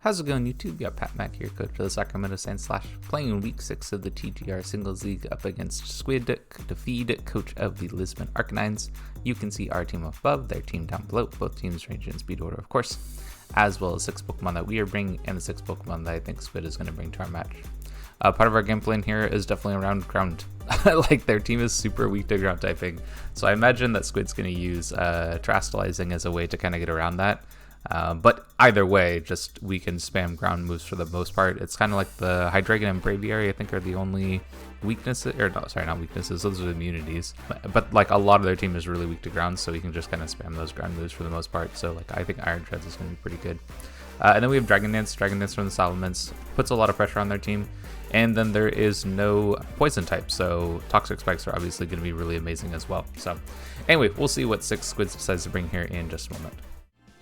How's it going, YouTube? Got Pat Mack here, coach of the Sacramento Sand Slash, playing in week 6 of the TGR Singles League up against Squid DaFeed, coach of the Lisbon Arcanines. You can see our team up above, their team down below. Both teams range in speed order, of course, as well as 6 Pokemon that we are bringing and the 6 Pokemon that I think Squid is going to bring to our match. Part of our game plan here is definitely around ground. Like, their team is super weak to ground typing, so I imagine that Squid's going to use Terastallizing as a way to kind of get around that. But either way, just we can spam ground moves for the most part. It's kind of like the Hydreigon and Braviary, I think, are the only weaknesses, or no, sorry, not weaknesses, those are immunities. But like a lot of their team is really weak to ground, so we can just kind of spam those ground moves for the most part. So like I think Iron Treads is going to be pretty good. And then we have Dragon Dance from the Salamence, puts a lot of pressure on their team. And then there is no poison type, so Toxic Spikes are obviously going to be really amazing as well. So anyway, we'll see what 6 Squids decides to bring here in just a moment.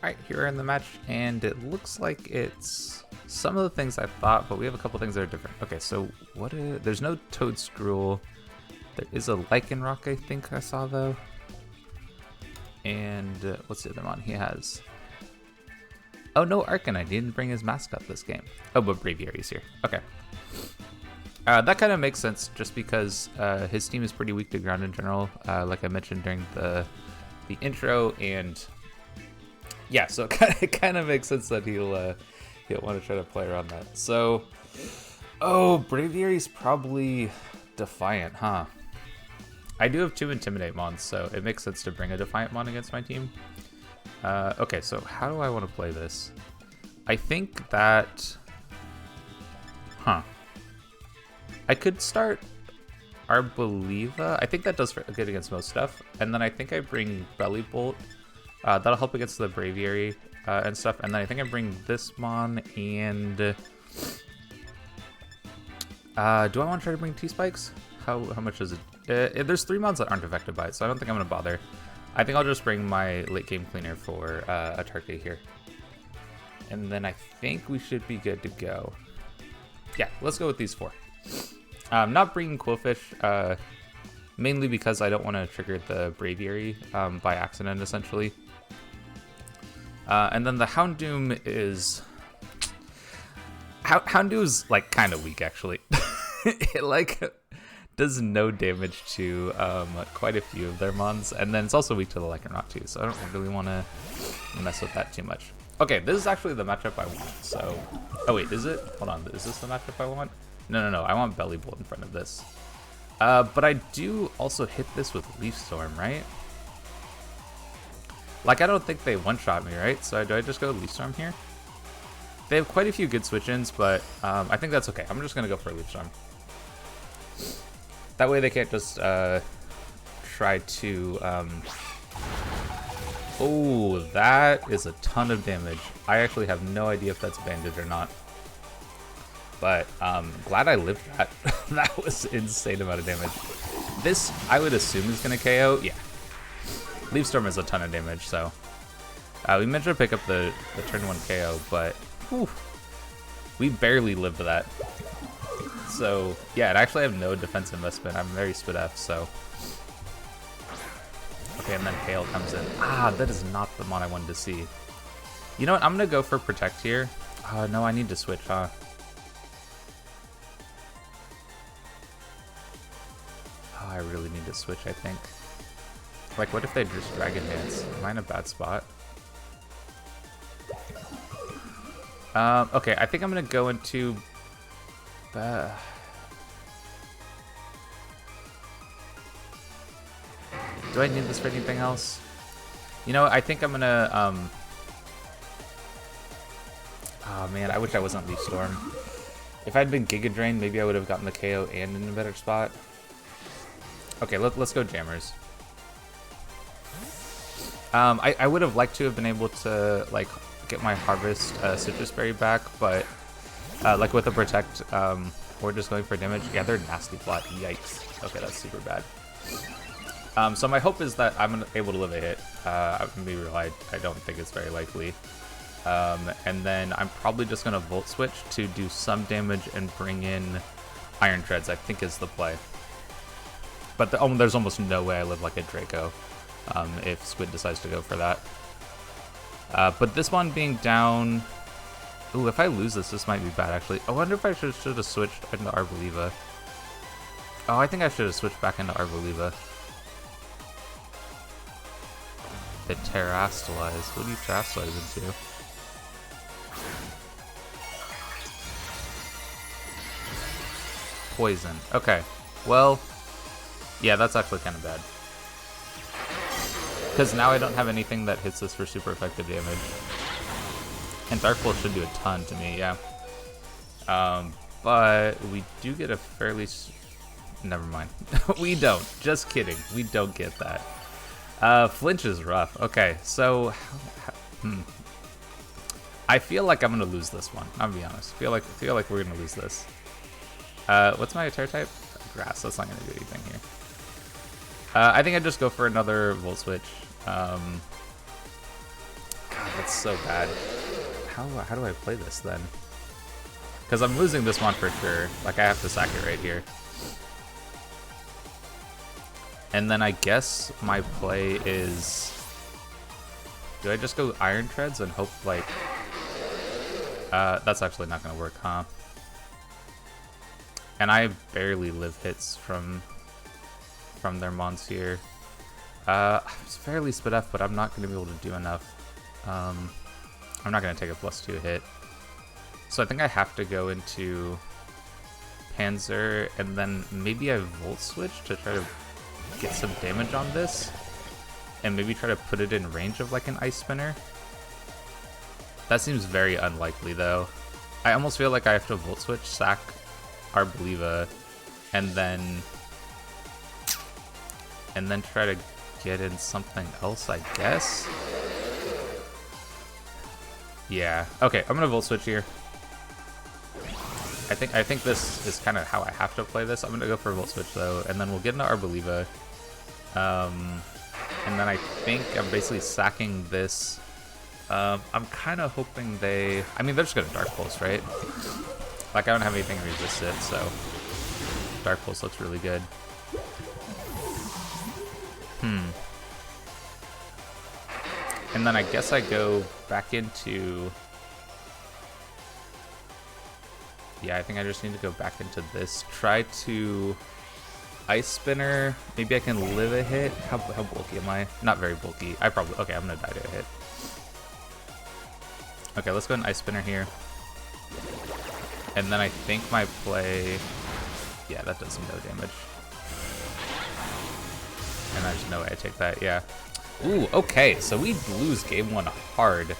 Alright, here we're in the match, and it looks like it's some of the things I thought, but we have a couple things that are different. Okay, so there's no Toedscruel. There is a Lycanroc, I think I saw, though. And what's the other one he has? Oh, no Arcanine. He didn't bring his mascot this game. Oh, but Braviary's here. Okay. That kind of makes sense, just because his team is pretty weak to ground in general, like I mentioned during the intro, and yeah, so it kind of makes sense that he'll want to try to play around that. So, oh, Braviary's probably Defiant, huh? I do have 2 Intimidate Mons, so it makes sense to bring a Defiant Mon against my team. Okay, so how do I want to play this? I think that, I could start Arboliva. I think that does good against most stuff, and then I think I bring Belly Bolt. That'll help against the Braviary and stuff. And then I think I bring this Mon, and do I want to try to bring T-Spikes? How much is it? There's 3 Mons that aren't affected by it, so I don't think I'm going to bother. I think I'll just bring my late game cleaner for a Target here. And then I think we should be good to go. Yeah, let's go with these 4. I'm not bringing Quillfish, mainly because I don't want to trigger the Braviary by accident, essentially. And then the Houndoom is... Houndoom's, like, kind of weak, actually. It, like, does no damage to quite a few of their Mons, and then it's also weak to the Lycanroc, too, so I don't really want to mess with that too much. Okay, this is actually the matchup I want, so... Oh, wait, is it? Hold on, is this the matchup I want? No, I want Belly Bolt in front of this. But I do also hit this with Leaf Storm, right? Like, I don't think they one-shot me, right? So do I just go Leaf Storm here? They have quite a few good switch-ins, but I think that's okay. I'm just going to go for a Leaf Storm. That way they can't just try to... Oh, that is a ton of damage. I actually have no idea if that's bandage or not. But glad I lived that. That was an insane amount of damage. This, I would assume, is going to KO. Yeah. Leaf Storm is a ton of damage, so... we meant to pick up the turn 1 KO, but... Whew, we barely lived that. So, yeah, it actually have no defense investment. I'm very Squid F, so... Okay, and then Hail comes in. Ah, that is not the Mon I wanted to see. You know what? I'm going to go for Protect here. No, I need to switch, huh? Oh, I really need to switch, I think. Like, what if they just Dragon Dance? Am I in a bad spot? Okay, I think I'm going to go into... Do I need this for anything else? You know, I think I'm going to... Oh, man, I wish I wasn't Leaf Storm. If I'd been Giga Drain, maybe I would have gotten the KO and in a better spot. Okay, let's go Jammers. I would have liked to have been able to, like, get my Harvest Citrus Berry back, but, like, with the Protect, we're just going for damage. Yeah, they're Nasty Plot. Yikes. Okay, that's super bad. So my hope is that I'm able to live a hit. I'm going to be real, I don't think it's very likely. And then I'm probably just going to Volt Switch to do some damage and bring in Iron Treads, I think is the play. But there's almost no way I live like a Draco if Squid decides to go for that. But this one being down, Ooh, if I lose this, this might be bad, actually. I wonder if I should have switched into Arboliva. Oh, I think I should have switched back into Arboliva. It terrestrialized. What do you terrestrialize into? Poison. Okay. Well, yeah, that's actually kind of bad. Because now I don't have anything that hits this for super effective damage. And Dark Pulse should do a ton to me, yeah. But we do get a fairly... Never mind. We don't. Just kidding. We don't get that. Flinch is rough. Okay, so... I feel like I'm going to lose this one. I'll be honest. feel like we're going to lose this. What's my attack type? Grass. That's not going to do anything here. I think I'd just go for another Volt Switch. God, that's so bad. How do I play this then? Because I'm losing this one for sure. Like, I have to sack it right here. And then I guess my play is... Do I just go Iron Treads and hope, like... that's actually not going to work, huh? And I barely live hits from their mons here. It's fairly split up, but I'm not going to be able to do enough. I'm not going to take a +2 hit. So I think I have to go into Panzer, and then maybe I Volt Switch to try to get some damage on this. And maybe try to put it in range of like an Ice Spinner. That seems very unlikely though. I almost feel like I have to Volt Switch, sack Arboliva, and then try to get in something else, I guess. Yeah. Okay, I'm gonna Volt Switch here. I think this is kind of how I have to play this. I'm gonna go for a Volt Switch though, and then we'll get into Arboliva. And then I think I'm basically sacking this. I'm kind of hoping they... I mean, they're just gonna Dark Pulse, right? Like, I don't have anything to resist it, so... Dark Pulse looks really good. And then I guess I go back into... Yeah, I think I just need to go back into this. Try to Ice Spinner. Maybe I can live a hit. How bulky am I? Not very bulky. Okay, I'm gonna die to a hit. Okay, let's go and Ice Spinner here. And then I think my play... Yeah, that does some no damage. And there's no way I take that, yeah. Ooh, okay, so we lose game one hard.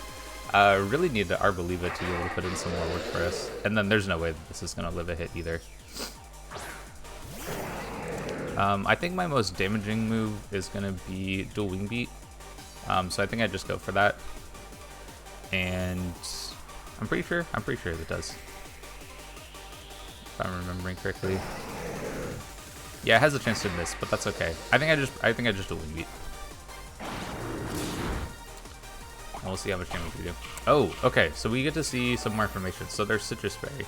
Really need the Arboliva to be able to put in some more work for us. And then there's no way that this is going to live a hit either. I think my most damaging move is going to be Dual Wing Beat. So I think I just go for that. And I'm pretty sure it does. If I'm remembering correctly. Yeah, it has a chance to miss, but that's okay. I think I just Dual Wing Beat. And we'll see how much damage we do. Oh, okay, so we get to see some more information. So there's Citrus Berry.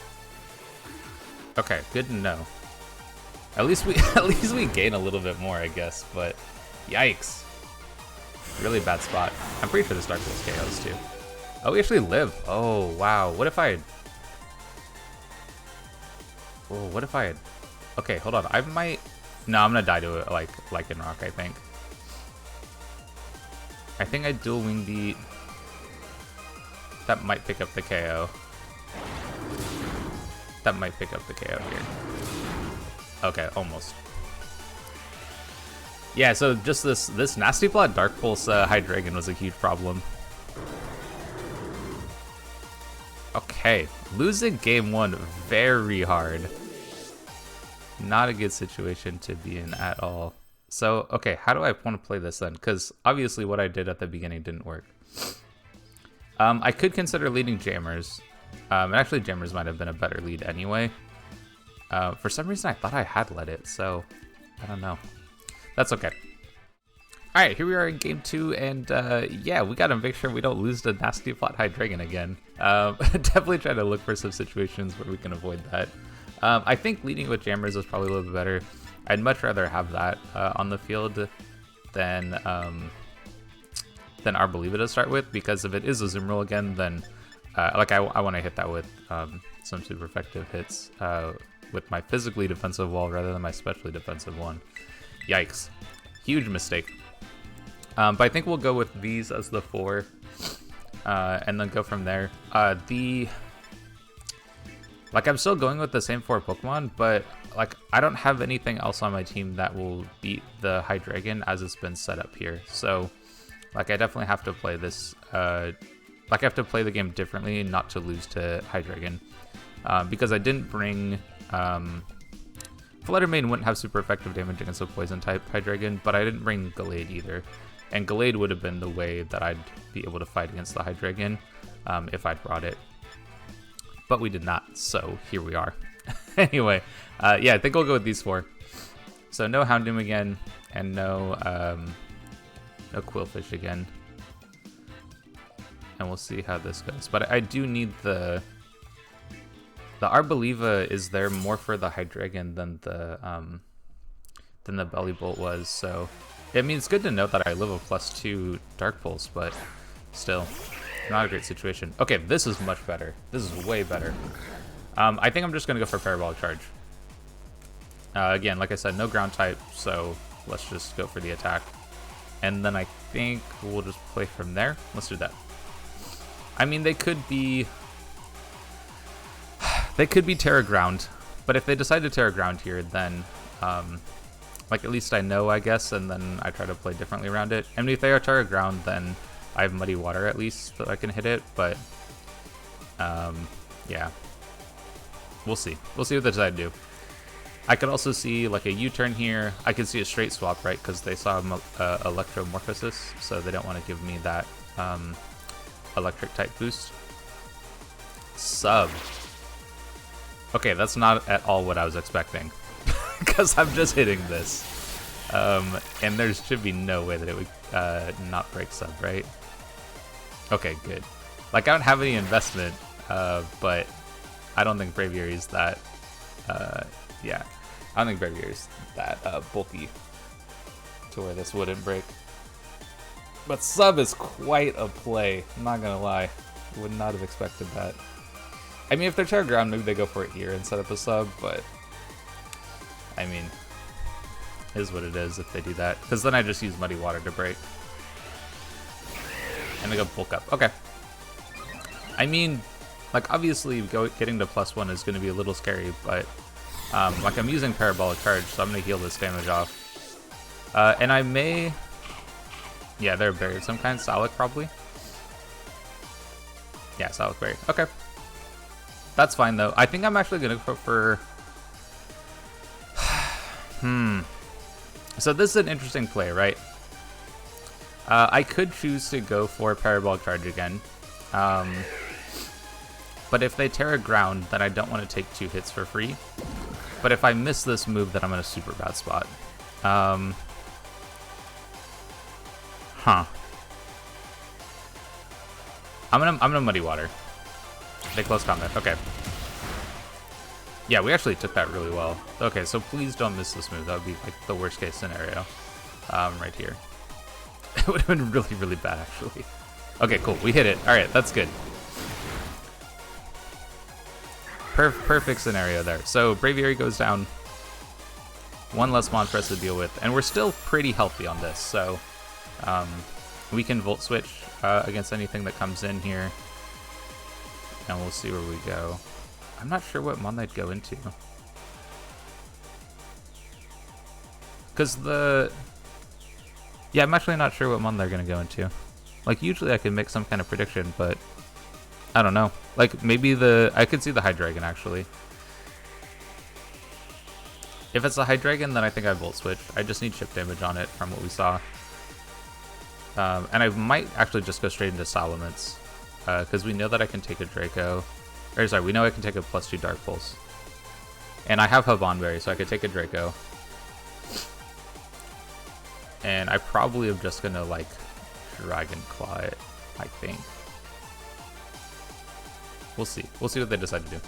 Okay, good to know. At least we gain a little bit more, I guess, but yikes. Really bad spot. I'm pretty sure this Dark Pulse KOs too. Oh, we actually live. Oh, wow. What if I had... Okay, hold on. I might... No, I'm gonna die to it like in Rock, I think. I think I Dual Wing Beat. That might pick up the KO. That might pick up the KO here. Okay, almost. Yeah, so just this Nasty Plot Dark Pulse Hydreigon was a huge problem. Okay, losing game one very hard. Not a good situation to be in at all. So, okay, how do I want to play this then? Because obviously what I did at the beginning didn't work. I could consider leading Jammers. And actually Jammers might have been a better lead anyway. For some reason I thought I had led it, so I don't know. That's okay. Alright, here we are in game two, and yeah, we gotta make sure we don't lose to Nasty Plot Hydreigon again. Definitely try to look for some situations where we can avoid that. I think leading with Jammers is probably a little bit better. I'd much rather have that on the field than Arboliva to start with, because if it is a Zoom roll again, then I want to hit that with some super effective hits with my physically defensive wall rather than my specially defensive one. Yikes. Huge mistake. But I think we'll go with these as the 4 and then go from there. Like, I'm still going with the same 4 Pokemon, but like I don't have anything else on my team that will beat the Hydreigon as it's been set up here. So like I definitely have to play this like I have to play the game differently not to lose to Hydreigon. Because I didn't bring Flutter Mane wouldn't have super effective damage against a poison type Hydreigon, but I didn't bring Gallade either. And Gallade would have been the way that I'd be able to fight against the Hydreigon if I'd brought it. But we did not, so here we are. Anyway, yeah, I think I'll go with these 4. So no Houndoom again, and no Quillfish again. And we'll see how this goes. But I do need the Arboliva is there more for the Hydreigon than the Bellybolt was, so I mean it's good to note that I live a +2 Dark Pulse, but still not a great situation. Okay, this is much better. This is way better. I think I'm just gonna go for Parabolic Charge. Again, like I said, no ground type, so let's just go for the attack. And then I think we'll just play from there. Let's do that. I mean, they could be Terra Ground, but if they decide to Terra Ground here, then like at least I know, I guess, and then I try to play differently around it. I mean, if they are Terra Ground, then I have Muddy Water at least that I can hit it, but yeah, we'll see. We'll see what they decide to do. I could also see like a U-turn here. I could see a straight swap, right? Because they saw Electromorphosis, so they don't want to give me that electric type boost. Sub. Okay, that's not at all what I was expecting, because I'm just hitting this. And there should be no way that it would not break sub, right? Okay, good. Like, I don't have any investment, but I don't think Braviary's that, yeah. I don't think Braviary's that bulky to where this wouldn't break. But sub is quite a play, I'm not gonna lie. Would not have expected that. I mean, if they're Terra Ground, maybe they go for it here and set up a sub, but I mean, is what it is if they do that. Because then I just use Muddy Water to break. And they go bulk up. Okay. I mean, like, obviously getting to +1 is going to be a little scary, but like, I'm using Parabolic Charge, so I'm going to heal this damage off. And I may... Yeah, they're buried of some kind. Salic, probably. Yeah, Salic Berry. Okay. That's fine, though. I think I'm actually going to go for... So this is an interesting play, right? I could choose to go for Parabolic Charge again. But if they Terra Ground, then I don't want to take 2 hits for free. But if I miss this move, then I'm in a super bad spot. I'm gonna Muddy Water. They close combat. Okay. Yeah, we actually took that really well. Okay, so please don't miss this move. That would be like the worst case scenario. Right here. It would have been really, really bad, actually. Okay, cool. We hit it. All right, that's good. Perfect scenario there. So Braviary goes down. 1 less mon for us to deal with, and we're still pretty healthy on this. So we can Volt Switch against anything that comes in here, and we'll see where we go. I'm not sure what mon they'd go into. Because yeah, I'm actually not sure what mon they're going to go into. Like, usually I can make some kind of prediction, but I don't know. Like, maybe I could see the Hydreigon, actually. If it's the Hydreigon, then I think I Volt Switch. I just need chip damage on it from what we saw. And I might actually just go straight into Salamence. Because we know that I can take a Draco. Or sorry, we know I can take a +2 Dark Pulse. And I have Habanberry, so I could take a Draco. And I probably am just gonna, like, Dragon Claw it, I think. We'll see. We'll see what they decide to do.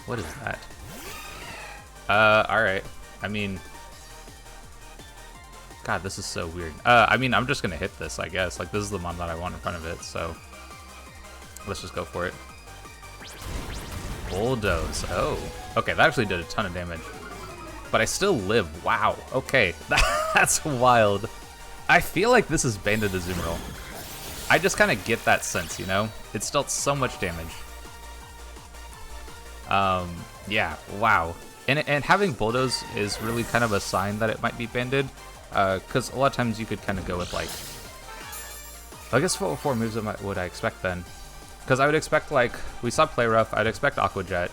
What is that? Alright. I mean... God, this is so weird. I mean, I'm just gonna hit this, I guess. Like, this is the mon that I want in front of it, so... Let's just go for it. Bulldoze. Oh. Okay, that actually did a ton of damage. But I still live. Wow. Okay. That's wild. I feel like this is Banded Azumarill. I just kind of get that sense, you know? It's dealt so much damage. Yeah, wow. And having Bulldoze is really kind of a sign that it might be banded. Because a lot of times you could kind of go with, like... I guess what 4 moves would I expect then? Because I would expect, like... We saw Play Rough, I'd expect Aqua Jet.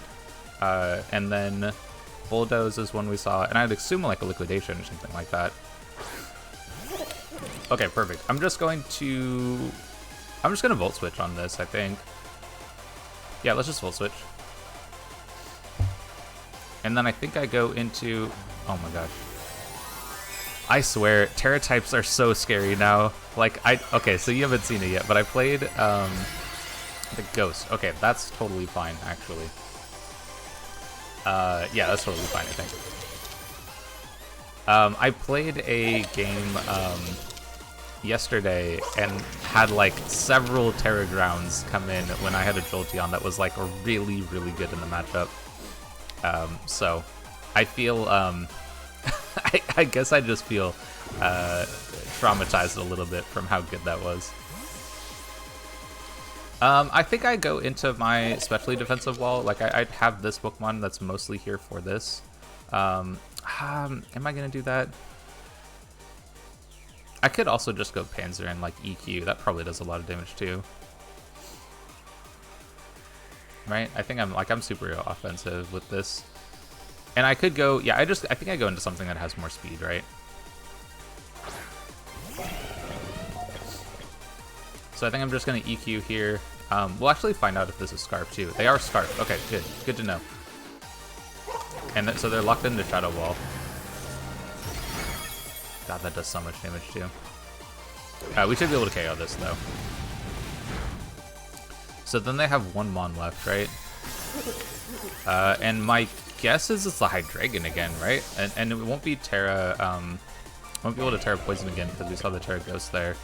And then Bulldoze is one we saw. And I'd assume, like, a Liquidation or something like that. Okay, perfect. I'm just gonna Volt Switch on this, I think. Yeah, let's just Volt Switch. And then I think I go into... Oh my gosh. I swear, Terra types are so scary now. Like, okay, so you haven't seen it yet, but I played the Ghost. Okay, that's totally fine, actually. Yeah, that's totally fine, I think. I played a game yesterday and had like several Terra Grounds come in when I had a Jolteon that was like really, really good in the matchup. So I feel, I guess I just feel traumatized a little bit from how good that was. I think I go into my specially defensive wall. Like I'd have this Pokemon that's mostly here for this. Am I gonna do that? I could also just go Panzer and like EQ. That probably does a lot of damage too. Right? I think I'm super offensive with this. And I could go, yeah, I think I go into something that has more speed, right? So I think I'm just gonna EQ here. We'll actually find out if this is Scarf too. They are Scarf. Okay, good to know. And so they're locked into Shadow Wall. God, that does so much damage too. We should be able to KO this though. So then they have 1 Mon left, right? And my guess is it's the Hydreigon again, right? And it won't be Terra, won't be able to Terra Poison again because we saw the Terra Ghost there.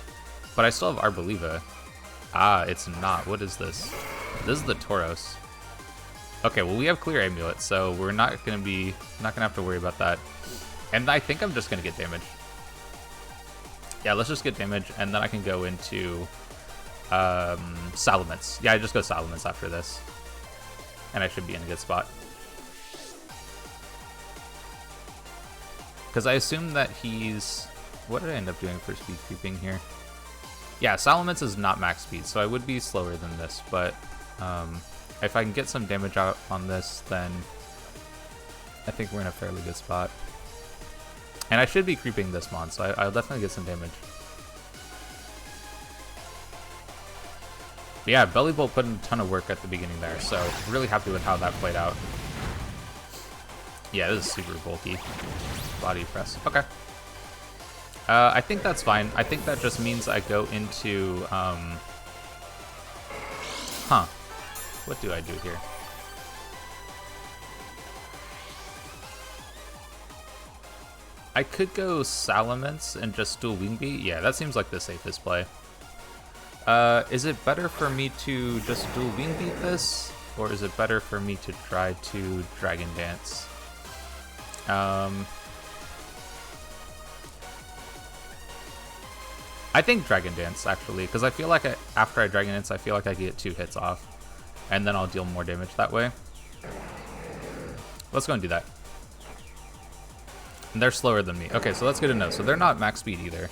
But I still have Arboliva. Ah, it's not. What is this? This is the Tauros. Okay, well we have Clear Amulet, so we're not gonna have to worry about that. And I think I'm just gonna get damage. Yeah, let's just get damage, and then I can go into Salamence. Yeah, I just go Salamence after this. And I should be in a good spot. Because I assume that he's... What did I end up doing for speed creeping here? Yeah, Salamence is not max speed, so I would be slower than this, but if I can get some damage out on this, then I think we're in a fairly good spot. And I should be creeping this Mon, so I'll definitely get some damage. But yeah, Belly Bolt put in a ton of work at the beginning there, so really happy with how that played out. Yeah, this is super bulky. Body press. Okay. I think that's fine. I think that just means I go into... What do I do here? I could go Salamence and just dual Wing Beat. Yeah, that seems like the safest play. Is it better for me to just dual Wing Beat this? Or is it better for me to try to Dragon Dance? I think Dragon Dance, actually, because I feel like after I Dragon Dance, I feel like I get 2 hits off. And then I'll deal more damage that way. Let's go and do that. And they're slower than me. Okay, so that's good to know. So they're not max speed either.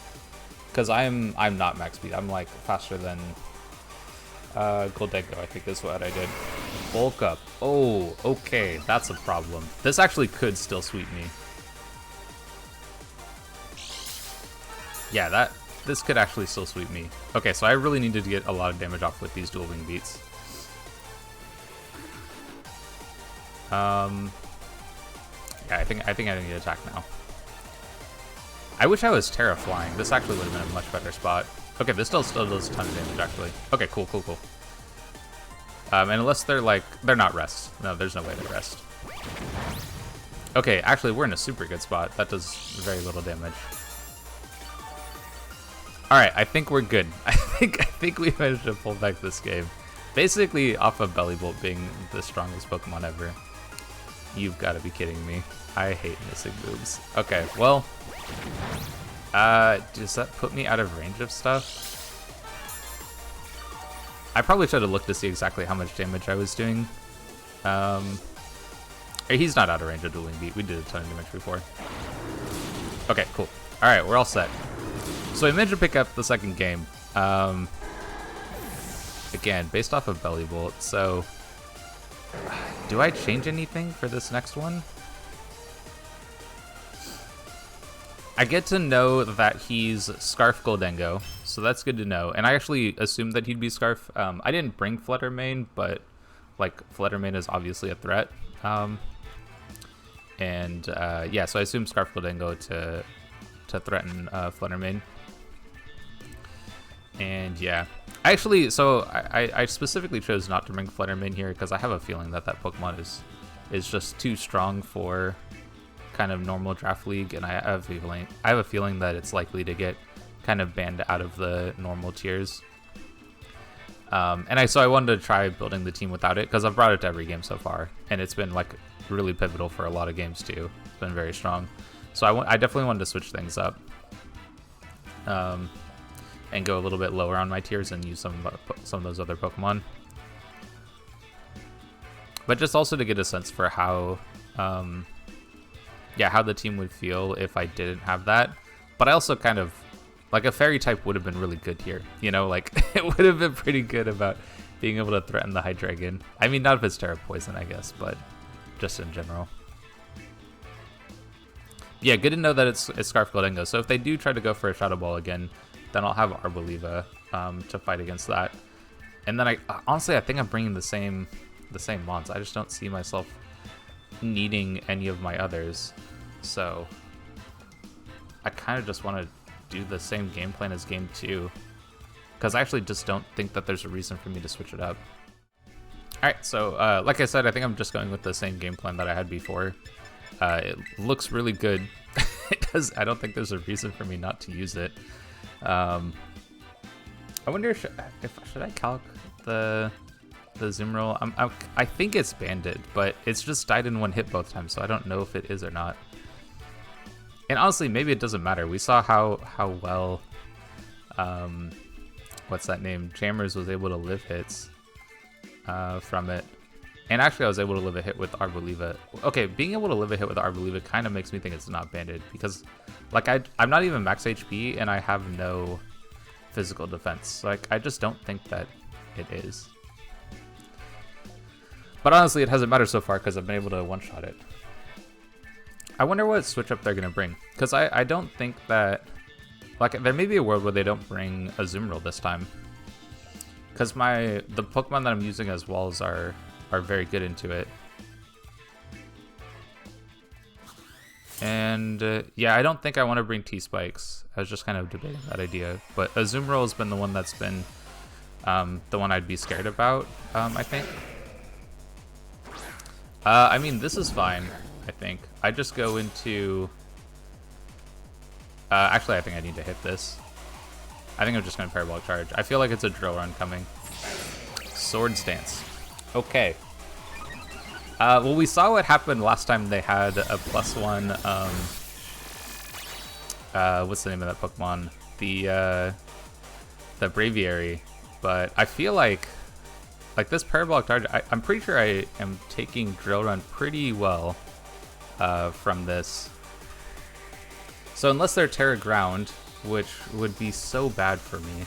Because I'm not max speed. I'm like faster than Goldego, I think is what I did. Bulk up. Oh, okay. That's a problem. This actually could still sweep me. Yeah, this could actually still sweep me. Okay, so I really needed to get a lot of damage off with these dual wing beats. Yeah, I think I need to attack now. I wish I was Terra Flying. This actually would have been a much better spot. Okay, this still does a ton of damage, actually. Okay, cool. And unless they're not rest. No, there's no way they rest. Okay, actually, we're in a super good spot. That does very little damage. All right, I think we're good. I think we managed to pull back this game. Basically off of Bellibolt being the strongest Pokemon ever. You've got to be kidding me. I hate missing moves. Okay, well, does that put me out of range of stuff? I probably should have looked to see exactly how much damage I was doing. He's not out of range of Dueling Beat. We did a ton of damage before. Okay, cool. All right, we're all set. So I managed to pick up the second game. Again, based off of Bellibolt. So, do I change anything for this next one? I get to know that he's Scarf Goldengo, so that's good to know. And I actually assumed that he'd be Scarf. I didn't bring Fluttermane, but like Fluttermane is obviously a threat. Yeah, so I assumed Scarf Goldengo to threaten Fluttermane. And yeah, I specifically chose not to bring Fluttermane here because I have a feeling that Pokemon is just too strong for kind of normal draft league, and I have a feeling that it's likely to get kind of banned out of the normal tiers. So I wanted to try building the team without it because I've brought it to every game so far, and it's been like really pivotal for a lot of games too. It's been very strong, so I definitely wanted to switch things up, and go a little bit lower on my tiers and use some of those other Pokemon, but just also to get a sense for how the team would feel if I didn't have that. But I also kind of, like, a Fairy type would have been really good here. You know, like, it would have been pretty good about being able to threaten the Hydreigon. I mean, not if it's Terra Poison, I guess, but just in general. Yeah, good to know that it's Scarf Goldengo. So if they do try to go for a Shadow Ball again, then I'll have Arboliva to fight against that. And then honestly, I think I'm bringing the same mons. I just don't see myself needing any of my others, so I kind of just want to do the same game plan as game 2 because I actually just don't think that there's a reason for me to switch it up. Alright, so like I said, I think I'm just going with the same game plan that I had before. It looks really good. I don't think there's a reason for me not to use it. I wonder should I calc the Zumroll? I think it's banded, but it's just died in one hit both times, so I don't know if it is or not. And honestly, maybe it doesn't matter. We saw how well, what's that name? Jammers was able to live hits from it. And actually, I was able to live a hit with Arboliva. Okay, being able to live a hit with Arboliva kind of makes me think it's not banded, because like I'm not even max HP, and I have no physical defense. Like, I just don't think that it is. But honestly, it hasn't mattered so far because I've been able to one-shot it. I wonder what switch up they're going to bring. Because I don't think that... Like, there may be a world where they don't bring a Zumroll this time. Because the Pokemon that I'm using as walls are very good into it. And, yeah, I don't think I want to bring T-Spikes. I was just kind of debating that idea. But a Zumroll has been the one that's been the one I'd be scared about, I think. I mean, this is fine, I think. I just go into... actually, I think I need to hit this. I think I'm just going to Parabolic Charge. I feel like it's a drill run coming. Swords Dance. Okay. Well, we saw what happened last time they had a +1... what's the name of that Pokemon? The Braviary. But I feel like this Parabolic Charge, I'm pretty sure I am taking Drill Run pretty well from this. So unless they're Terra Ground, which would be so bad for me.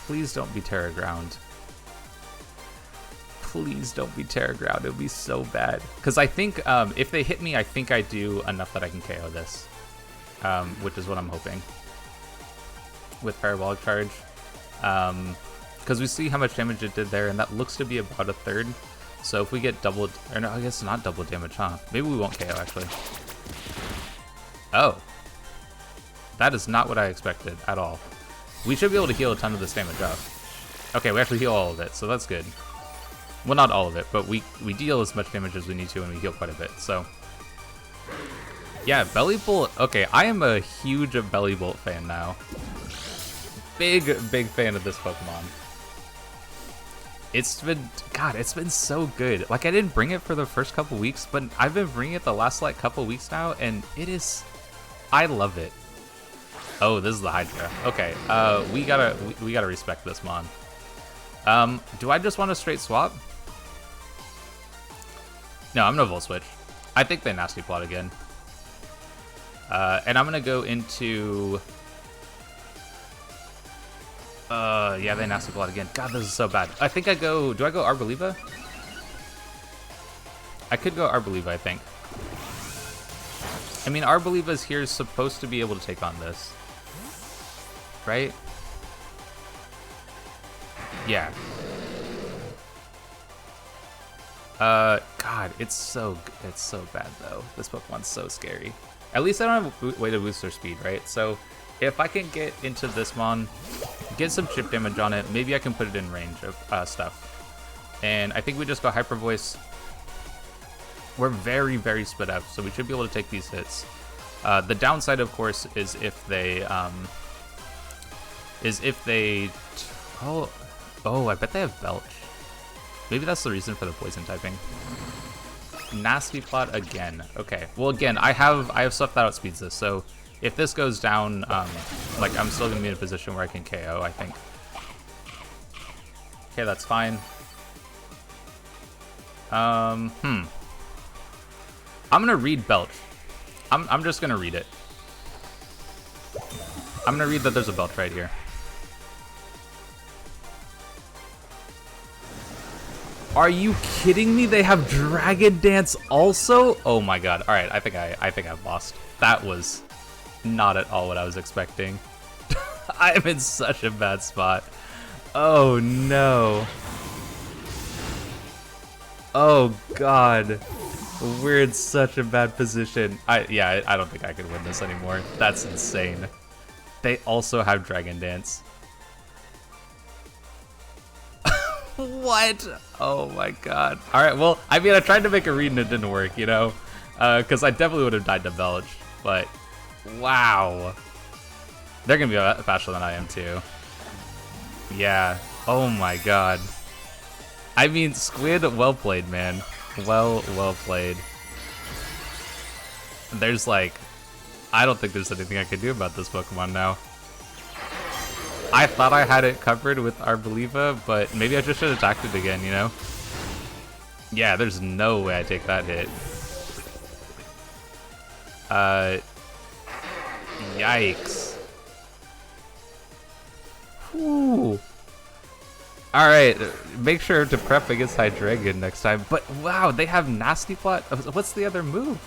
Please don't be Terra Ground. Please don't be Terra Ground. It would be so bad. Because I think if they hit me, I think I do enough that I can KO this. Which is what I'm hoping. With Parabolic Charge. Because we see how much damage it did there, and that looks to be about a third. So if we get double, or no, I guess not double damage, huh? Maybe we won't KO, actually. Oh. That is not what I expected at all. We should be able to heal a ton of this damage off. Okay, we actually heal all of it, so that's good. Well, not all of it, but we deal as much damage as we need to, and we heal quite a bit, so. Yeah, Bellibolt. Okay, I am a huge Bellibolt fan now. Big fan of this Pokemon. God, it's been so good. Like, I didn't bring it for the first couple weeks, but I've been bringing it the last like couple weeks now, and I love it. Oh, this is the Hydra. Okay, we gotta respect this mon. Do I just want to straight swap? No, I'm gonna Volt Switch. I think they Nasty Plot again. And I'm gonna go into... yeah, they Nasty Plot again. God, this is so bad. I think do I go Arboliva? I could go Arboliva, I think. I mean, Arboliva's here is supposed to be able to take on this. Right? Yeah. God, it's so bad though. This Pokemon's so scary. At least I don't have a way to boost their speed, right? So if I can get into this mon, get some chip damage on it, maybe I can put it in range of stuff. And I think we just go Hyper Voice. We're very, very split up, so we should be able to take these hits. The downside, of course, is if they oh, I bet they have Belch. Maybe that's the reason for the poison typing. Nasty Plot again. Okay. Well, again, I have stuff that outspeeds this, so if this goes down, like, I'm still gonna be in a position where I can KO, I think. Okay, that's fine. I'm gonna read Belch. I'm just gonna read it. I'm gonna read that there's a Belch right here. Are you kidding me? They have Dragon Dance also? Oh my god. All right, I think I've lost. That was not at all what I was expecting. I'm in such a bad spot. Oh no. Oh god. We're in such a bad position. I don't think I can win this anymore. That's insane. They also have Dragon Dance. What? Oh my god. Alright, well, I mean, I tried to make a read and it didn't work, you know? Because I definitely would have died to Belch, but wow. They're gonna be faster than I am too. Yeah. Oh my god. I mean, Squid, well played, man. Well played. There's like, I don't think there's anything I can do about this Pokemon now. I thought I had it covered with Arboliva, but maybe I just should have attacked it again, you know? Yeah, there's no way I take that hit. Yikes. Whew. Alright, make sure to prep against Hydreigon next time. But wow, they have Nasty Plot. What's the other move?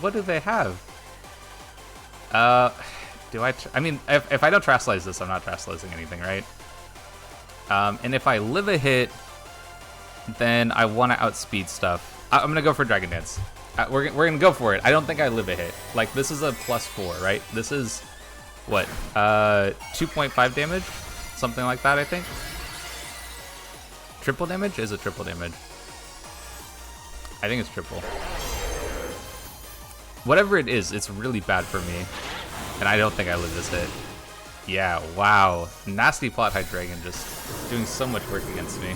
What do they have? I mean, if I don't Terastallize this, I'm not Terastallizing anything, right? And if I live a hit, then I want to outspeed stuff. I'm going to go for Dragon Dance. We're going to go for it. I don't think I live a hit. Like, this is a +4, right? This is, what, 2.5 damage? Something like that, I think. Triple damage? Is it triple damage? I think it's triple. Whatever it is, it's really bad for me. And I don't think I live this hit. Yeah, wow. Nasty Plot Hydreigon just doing so much work against me.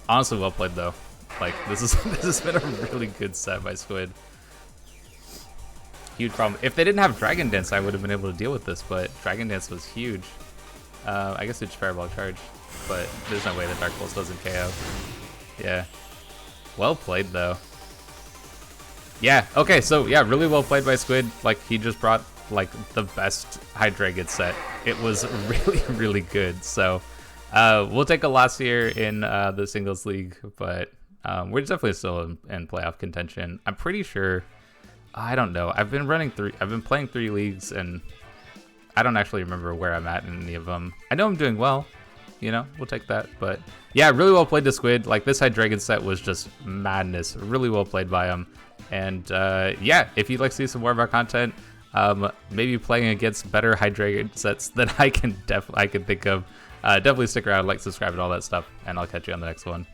Honestly, well played though. Like, this has been a really good set by Squid. Huge problem. If they didn't have Dragon Dance, I would have been able to deal with this, but Dragon Dance was huge. I guess it's Fireball Charge, but there's no way that Dark Pulse doesn't KO. Yeah. Well played though. Yeah, okay, so yeah, really well played by Squid. Like, he just brought like the best Hydreigon set. It was really, really good. So we'll take a loss here in the singles league, but we're definitely still in playoff contention. I'm pretty sure, I don't know. I've been playing 3 leagues, and I don't actually remember where I'm at in any of them. I know I'm doing well, you know, we'll take that. But yeah, really well played to Squid. Like, this Hydreigon set was just madness. Really well played by him. And yeah, if you'd like to see some more of our content, maybe playing against better Hydreigon sets than I can think of, definitely stick around, like, subscribe, and all that stuff, and I'll catch you on the next one.